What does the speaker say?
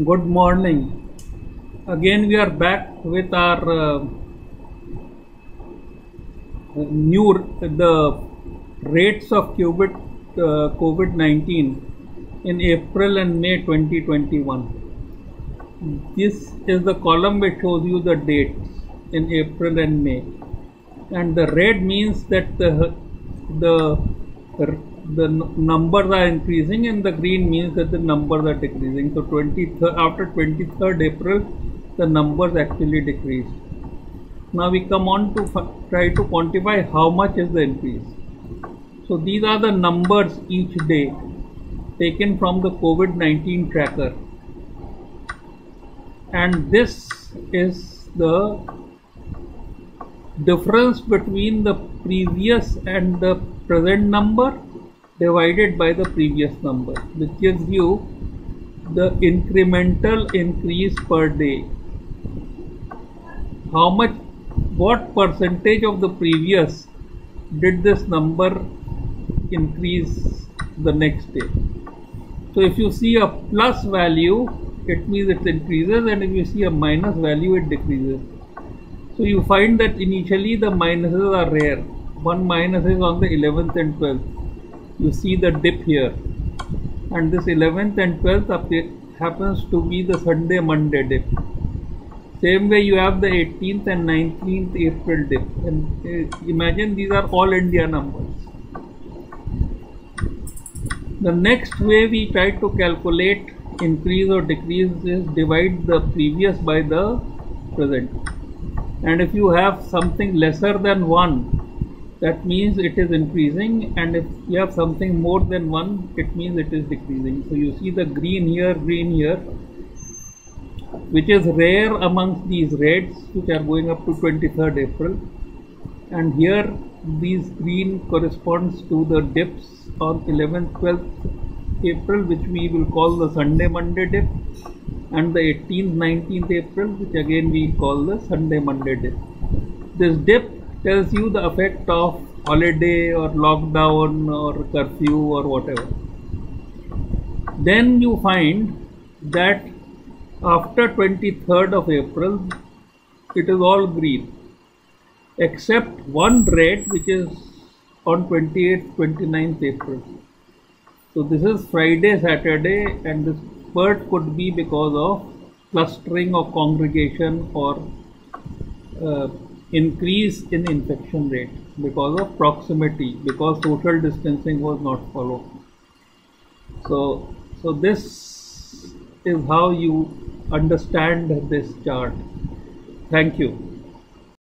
Good morning. Again, we are back with our new the rates of COVID-19 in April and May 2021. This is the column which shows you the dates in April and May, and the red means that the numbers are increasing, and the green means that the numbers are decreasing. So after 23rd April, the numbers actually decreased. Now we come on to try to quantify how much is the increase. So these are the numbers each day taken from the COVID-19 tracker, and this is the difference between the previous and the present number divided by the previous number, which gives you the incremental increase per day. What percentage of the previous did this number increase the next day? So if you see a plus value, it means it increases, and if you see a minus value, it decreases. So you find that initially the minuses are rare. One minus is on the 11th and 12th. You see the dip here, and this 11th and 12th happens to be the Sunday Monday dip. Same way you have the 18th and 19th April dip, and imagine these are all India numbers. The next way we try to calculate increase or decrease is divide the previous by the present, and if you have something lesser than 1, that means it is increasing, and if you have something more than 1, it means it is decreasing. So you see the green here, which is rare amongst these reds which are going up to 23rd April, and here these green corresponds to the dips on 11th, 12th April, which we will call the Sunday Monday dip, and the 18th, 19th April, which again we call the Sunday Monday dip. This dip tells you the effect of holiday or lockdown or curfew or whatever. Then you find that after 23rd of April, it is all green, except one red, which is on 28th, 29th April. So this is Friday, Saturday, and this spurt could be because of clustering or congregation or increase in infection rate because of proximity, because social distancing was not followed. So this is how you understand this chart. Thank you.